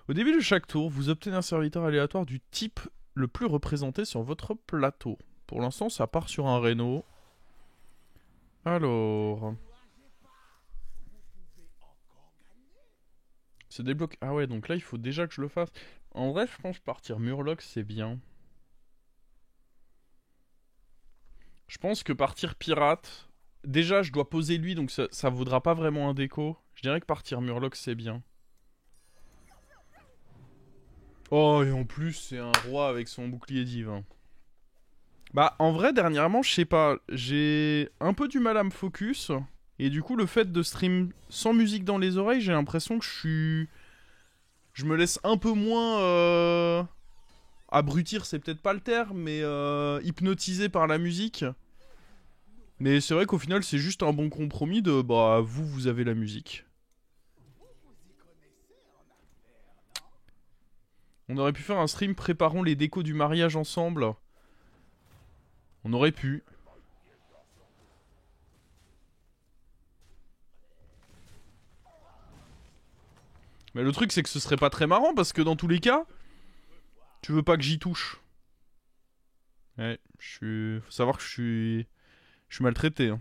Au début de chaque tour, vous obtenez un serviteur aléatoire du type le plus représenté sur votre plateau. Pour l'instant, ça part sur un Reno. Alors... Se débloque... Ah ouais, donc là, il faut déjà que je le fasse. En vrai, je pense partir Murloc, c'est bien. Je pense que partir pirate... Déjà, je dois poser lui, donc ça vaudra pas vraiment un déco. Je dirais que partir Murloc, c'est bien. Oh, et en plus, c'est un roi avec son bouclier divin. Bah, en vrai, dernièrement, je sais pas. J'ai un peu du mal à me focus. Et du coup, le fait de stream sans musique dans les oreilles, j'ai l'impression que je suis... Je me laisse un peu moins... Abrutir, c'est peut-être pas le terme, mais hypnotisé par la musique. Mais c'est vrai qu'au final, c'est juste un bon compromis de... Bah, vous avez la musique. On aurait pu faire un stream préparant les décos du mariage ensemble. On aurait pu. Mais le truc, c'est que ce serait pas très marrant parce que dans tous les cas, tu veux pas que j'y touche. Ouais, je suis... Faut savoir que je suis maltraité. Hein.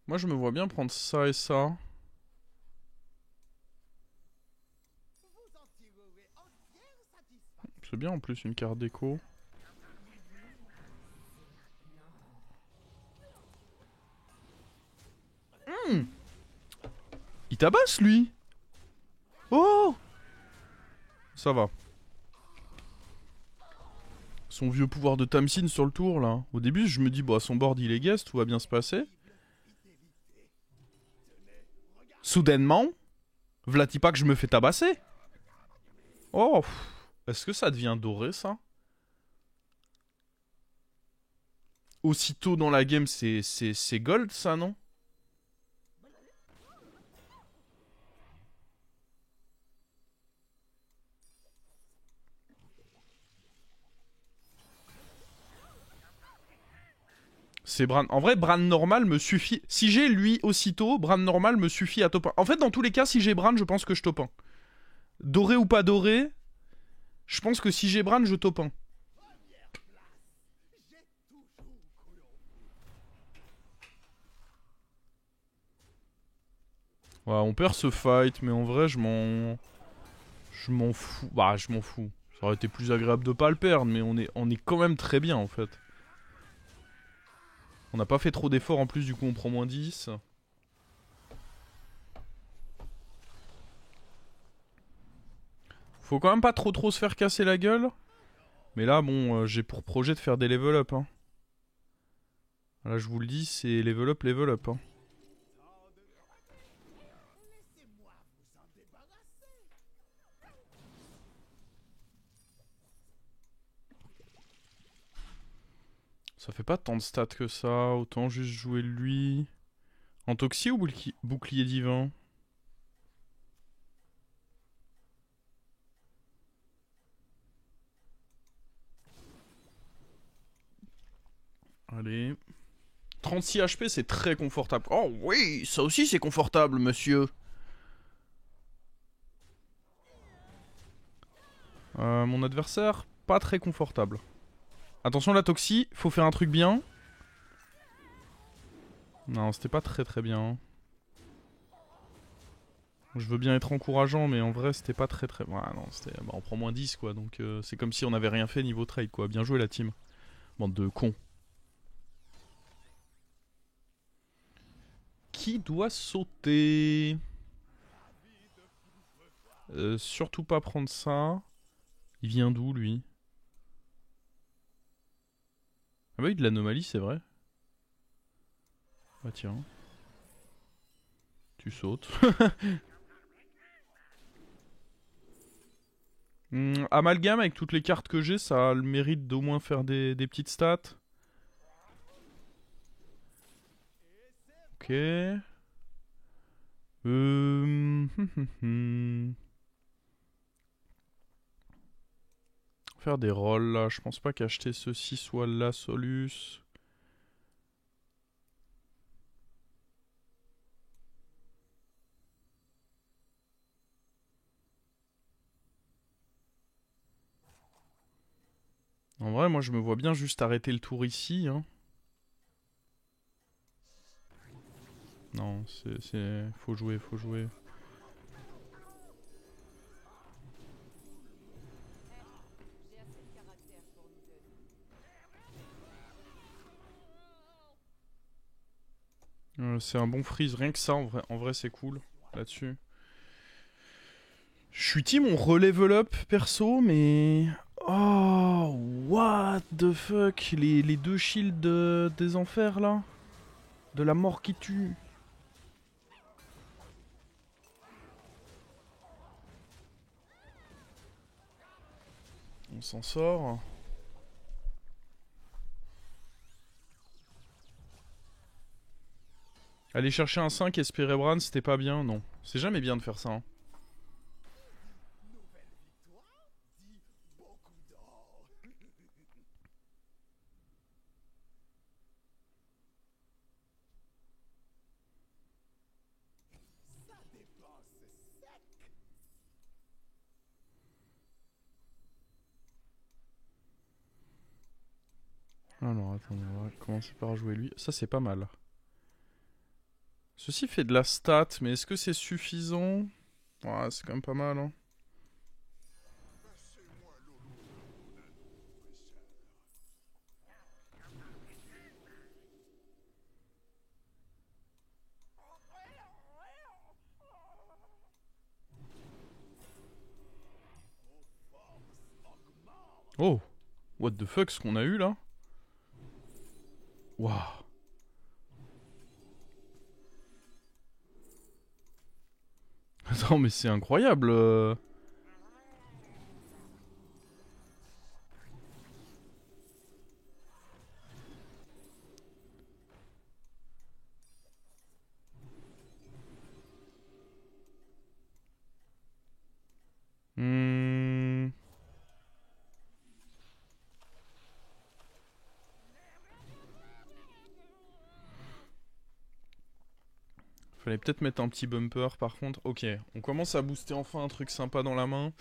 Moi, je me vois bien prendre ça et ça. C'est bien en plus une carte déco. Il tabasse lui. Oh, ça va. Son vieux pouvoir de Tamsin sur le tour là. Au début, je me dis, bah son board il est guest, tout va bien se passer. Soudainement, v'là-t-il pas que je me fais tabasser. Oh, est-ce que ça devient doré ça? Aussitôt dans la game, c'est gold ça, non? C'est Bran. En vrai, Bran normal me suffit. Si j'ai lui aussitôt, Bran normal me suffit à top 1. En fait, dans tous les cas, si j'ai Bran, je pense que je top 1. Doré ou pas doré, je pense que si j'ai Bran, je top 1. Ouais, on perd ce fight, mais en vrai, je m'en. Je m'en fous. Bah, je m'en fous. Ça aurait été plus agréable de pas le perdre, mais on est quand même très bien en fait. On n'a pas fait trop d'efforts en plus, du coup, on prend moins 10. Faut quand même pas trop se faire casser la gueule. Mais là, bon, j'ai pour projet de faire des level up. Hein. Là, je vous le dis, c'est level up, level up. Hein. Ça fait pas tant de stats que ça. Autant juste jouer lui. En toxie ou bouclier divin? Allez. 36 HP, c'est très confortable. Oh oui, ça aussi c'est confortable, monsieur. Mon adversaire, pas très confortable. Attention la toxie, faut faire un truc bien. Non, c'était pas très bien. Hein. Je veux bien être encourageant, mais en vrai, c'était pas très... Ouais, non, c'était... Bah, on prend moins 10, quoi. Donc, c'est comme si on avait rien fait niveau trade, quoi. Bien joué, la team. Bande de cons. Qui doit sauter? Surtout pas prendre ça. Il vient d'où, lui? Ah bah oui, de l'anomalie, c'est vrai. Bah tiens. Tu sautes. Amalgame, avec toutes les cartes que j'ai, ça a le mérite d'au moins faire des petites stats. Ok. Faire des rolls là, je pense pas qu'acheter ceci soit la soluce. En vrai, moi je me vois bien juste arrêter le tour ici. Hein. Non, c'est... Faut jouer, faut jouer. C'est un bon freeze, rien que ça en vrai c'est cool là-dessus. Je suis team on re-level up perso, mais... Oh, what the fuck, les deux shields des enfers là. De la mort qui tue. On s'en sort. Aller chercher un 5 et espérer Bran, c'était pas bien, non. C'est jamais bien de faire ça. Hein. Alors attendez, on va commencer par jouer lui. Ça c'est pas mal. Ceci fait de la stat, mais est-ce que c'est suffisant? Ouais, c'est quand même pas mal. Hein. Oh, what the fuck ce qu'on a eu là? Waouh. Attends, mais c'est incroyable. Hmm. Fallait peut-être mettre un petit bumper par contre. Ok, on commence à booster enfin un truc sympa dans la main.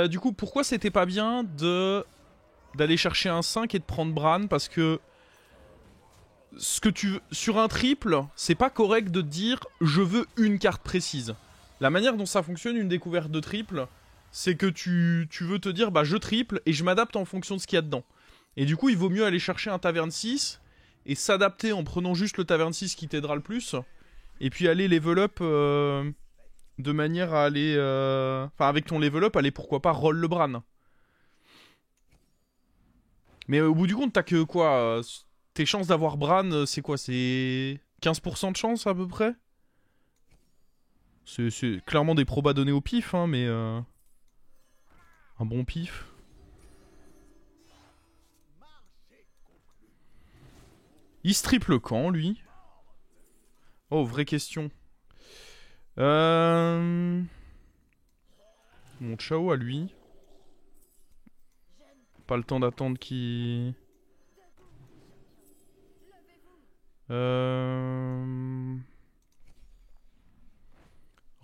Du coup, pourquoi c'était pas bien d'aller chercher un 5 et de prendre Bran? Parce que ce que tu veux, sur un triple, c'est pas correct de dire je veux une carte précise. La manière dont ça fonctionne, une découverte de triple, c'est que tu veux te dire bah je triple et je m'adapte en fonction de ce qu'il y a dedans. Et du coup, il vaut mieux aller chercher un taverne 6 et s'adapter en prenant juste le taverne 6 qui t'aidera le plus. Et puis aller level up de manière à aller... Enfin, avec ton level up, aller pourquoi pas roll le Bran. Mais au bout du compte, t'as que quoi tes chances d'avoir Bran, c'est quoi? C'est 15% de chance à peu près? C'est clairement des probas donnés au pif, hein, mais... un bon pif. Il se triple quand, lui? Oh, vraie question. Mon Chao à lui. Pas le temps d'attendre qu'il...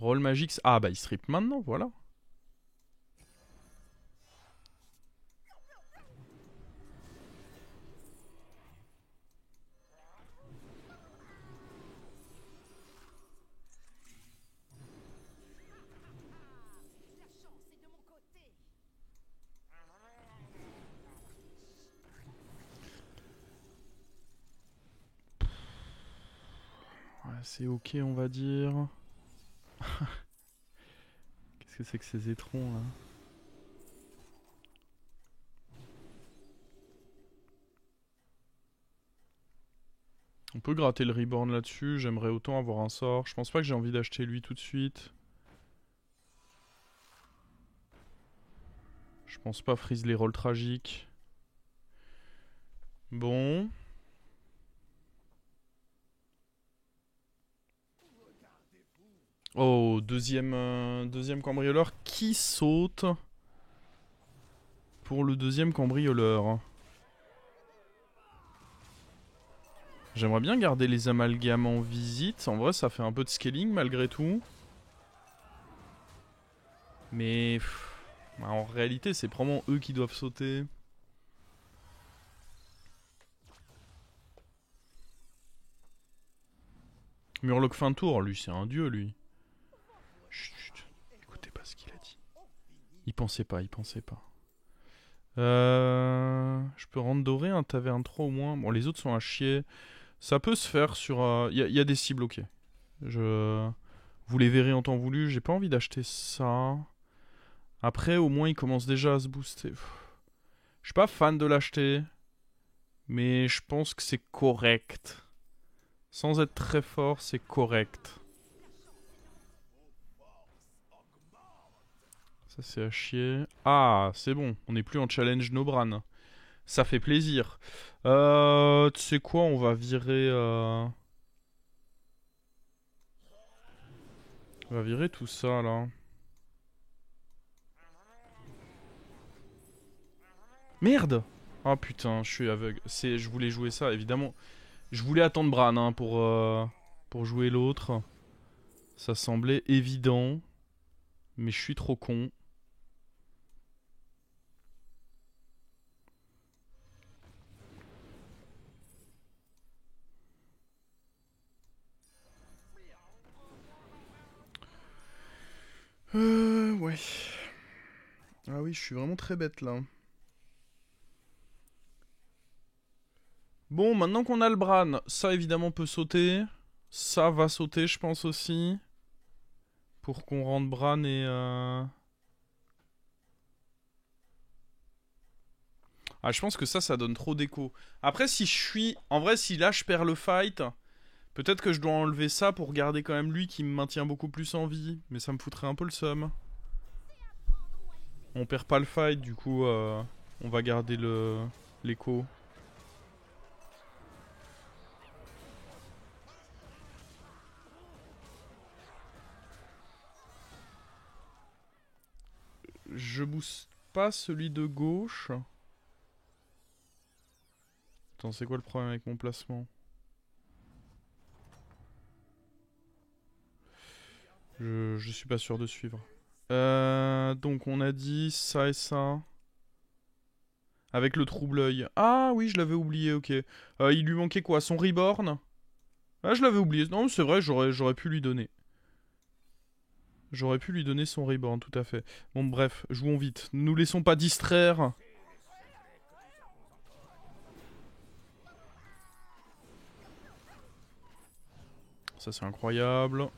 Roll magique... Ah bah il strip maintenant, voilà. Ouais, c'est ok on va dire. Qu'est-ce que c'est que ces étrons là? On peut gratter le reborn là-dessus, j'aimerais autant avoir un sort. Je pense pas que j'ai envie d'acheter lui tout de suite. Je pense pas freeze les rolls tragiques. Bon. Oh, deuxième cambrioleur qui saute. pour le deuxième cambrioleur. J'aimerais bien garder les amalgames en visite. En vrai, ça fait un peu de scaling malgré tout. Mais en réalité, c'est probablement eux qui doivent sauter. Murloc fin tour, lui, c'est un dieu, lui. Chut, chut. Écoutez pas ce qu'il a dit. Il pensait pas, il pensait pas. Je peux rendre doré un taverne 3 au moins. Bon, les autres sont à chier. Ça peut se faire sur... y a des cibles, ok. Vous les verrez en temps voulu. J'ai pas envie d'acheter ça. Après, au moins, il commence déjà à se booster. Je suis pas fan de l'acheter. Mais je pense que c'est correct. Sans être très fort, c'est correct. Ça, c'est à chier. Ah, c'est bon. On n'est plus en challenge Nobran. Ça fait plaisir. Tu sais quoi, on va virer... On va virer tout ça, là. Merde! Oh putain, je suis aveugle. Je voulais jouer ça, évidemment. Je voulais attendre Bran, hein, pour jouer l'autre. Ça semblait évident. Mais je suis trop con. Ouais. Ah oui, je suis vraiment très bête, là. Bon, maintenant qu'on a le Bran, ça évidemment peut sauter. Ça va sauter, je pense aussi. Pour qu'on rende Bran et... Ah, je pense que ça donne trop d'écho. Après, si je suis... En vrai, si là, je perds le fight... Peut-être que je dois enlever ça pour garder quand même lui qui me maintient beaucoup plus en vie. Mais ça me foutrait un peu le seum. On perd pas le fight, du coup, on va garder l'écho. Je booste pas celui de gauche. Attends, c'est quoi le problème avec mon placement? Je suis pas sûr de suivre. Donc on a dit ça et ça. Avec le trouble-œil. Ah oui, je l'avais oublié, ok. Il lui manquait quoi? Son reborn? Ah, je l'avais oublié. Non, c'est vrai, j'aurais pu lui donner. J'aurais pu lui donner son reborn, tout à fait. Bon, bref, jouons vite. Ne nous laissons pas distraire. Ça, c'est incroyable.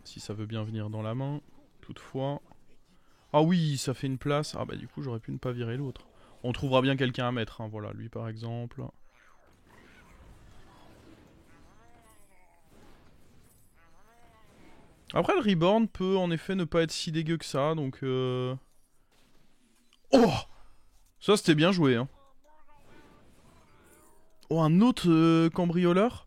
Si ça veut bien venir dans la main. Toutefois. Ah oui, ça fait une place. Ah bah du coup, j'aurais pu ne pas virer l'autre. On trouvera bien quelqu'un à mettre, hein. Voilà, lui par exemple. Après, le Reborn peut en effet ne pas être si dégueu que ça, donc... Oh! Ça, c'était bien joué, hein. Oh, un autre cambrioleur?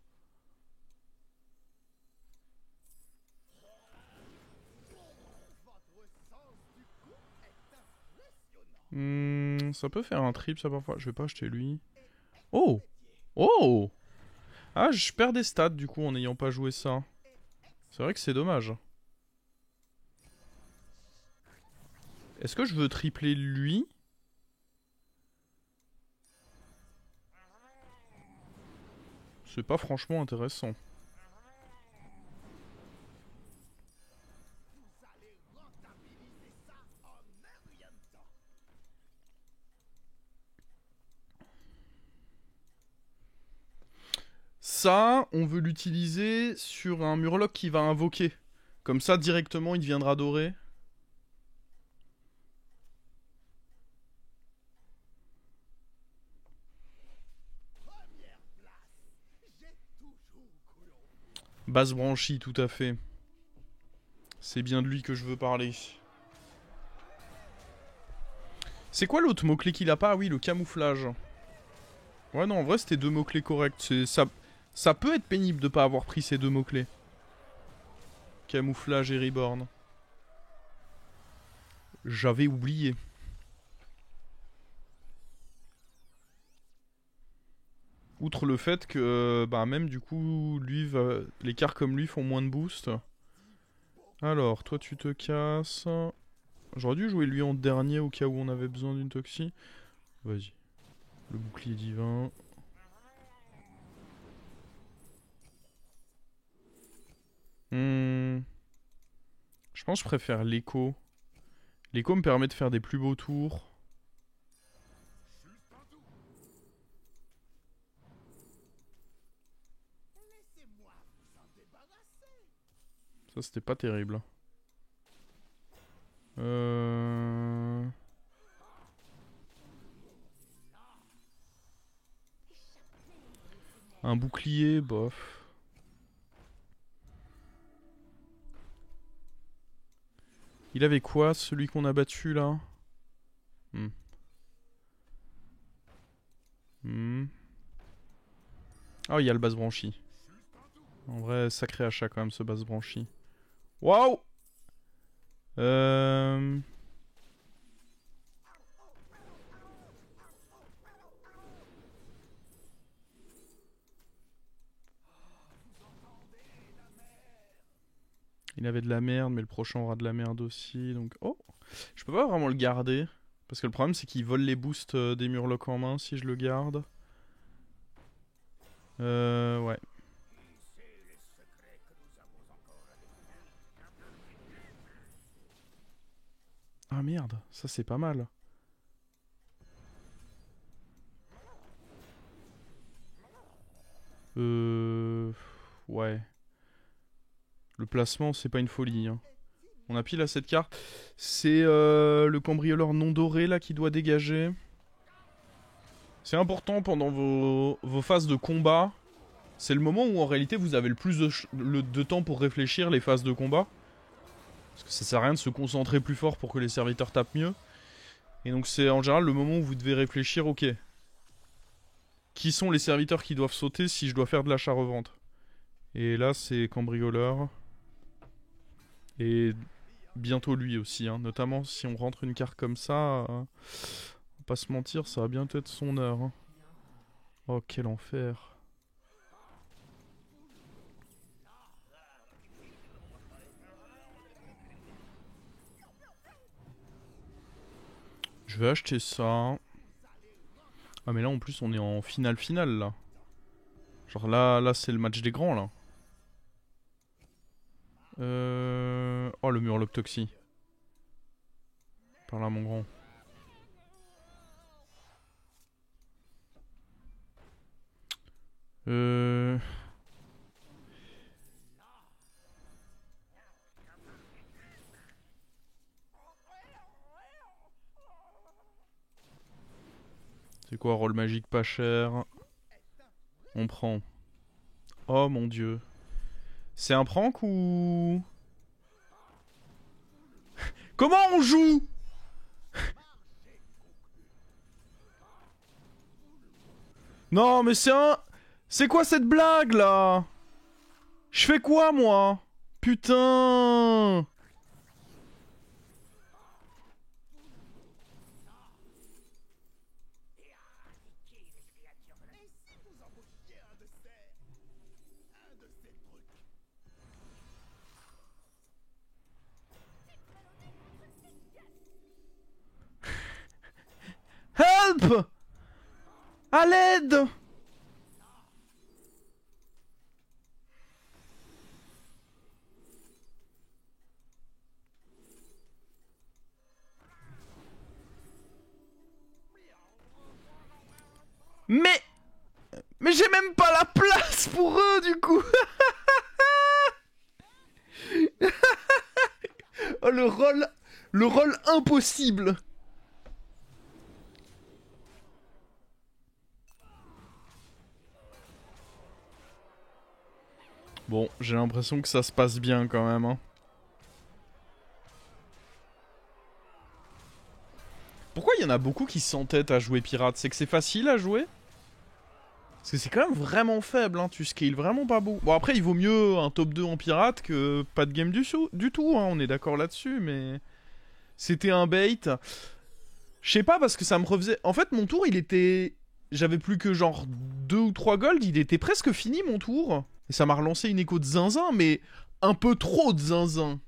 Ça peut faire un trip, ça, parfois. Je vais pas acheter lui. Oh! Oh! Ah, je perds des stats, du coup, en n'ayant pas joué ça. C'est vrai que c'est dommage. Est-ce que je veux tripler lui? C'est pas franchement intéressant. Ça, on veut l'utiliser sur un Murloc qui va invoquer. Comme ça, directement, il deviendra doré. Basse branchie, tout à fait. C'est bien de lui que je veux parler. C'est quoi l'autre mot-clé qu'il a pas? Ah oui, le camouflage. Ouais, non, en vrai, c'était deux mots-clés corrects. Ça peut être pénible de pas avoir pris ces deux mots-clés. Camouflage et reborn. J'avais oublié. Outre le fait que, bah même du coup, les cartes comme lui font moins de boost. Alors, toi tu te casses. J'aurais dû jouer lui en dernier au cas où on avait besoin d'une toxie. Vas-y. Le bouclier divin. Je pense que je préfère l'écho. L'écho me permet de faire des plus beaux tours. Ça, c'était pas terrible. Un bouclier, bof. Il avait quoi, celui qu'on a battu, là? Ah, il y a le base branchi. En vrai, sacré achat quand même, ce base branchi. Waouh! Il avait de la merde, mais le prochain aura de la merde aussi, donc... Oh! Je peux pas vraiment le garder. Parce que le problème, c'est qu'il vole les boosts des murlocs en main si je le garde. Ouais. Ah merde, ça c'est pas mal. Ouais. Le placement, c'est pas une folie. Hein. On a pile à cette carte. C'est le cambrioleur non doré là qui doit dégager. C'est important pendant vos phases de combat. C'est le moment où en réalité vous avez le plus de temps pour réfléchir les phases de combat. Parce que ça sert à rien de se concentrer plus fort pour que les serviteurs tapent mieux. Et donc c'est en général le moment où vous devez réfléchir, ok. Qui sont les serviteurs qui doivent sauter si je dois faire de l'achat-revente? Et là c'est cambrioleur. Et bientôt lui aussi, hein. Notamment si on rentre une carte comme ça, on va pas se mentir, ça va bientôt être son heure. Hein. Oh quel enfer. Je vais acheter ça. Ah mais là en plus on est en finale là. Genre là c'est le match des grands là. Oh le murloc toxie. Par là mon grand. C'est quoi, rôle magique pas cher? On prend. Oh mon dieu. C'est un prank ou... Comment on joue? Non mais c'est un... C'est quoi cette blague là? Je fais quoi moi? Putain. Help! À l'aide! Mais j'ai même pas la place pour eux du coup. Oh le rôle impossible. Bon, j'ai l'impression que ça se passe bien quand même. Hein. Pourquoi il y en a beaucoup qui s'entêtent à jouer pirate? C'est que c'est facile à jouer? Parce que c'est quand même vraiment faible, hein. Tu scales vraiment pas beau. Bon après il vaut mieux un top 2 en pirate que pas de game du tout, hein. On est d'accord là-dessus, mais... C'était un bait. Je sais pas parce que ça me refaisait... En fait mon tour il était... j'avais plus que genre 2 ou 3 gold, il était presque fini mon tour. Et ça m'a relancé une écho de zinzin, mais un peu trop de zinzin.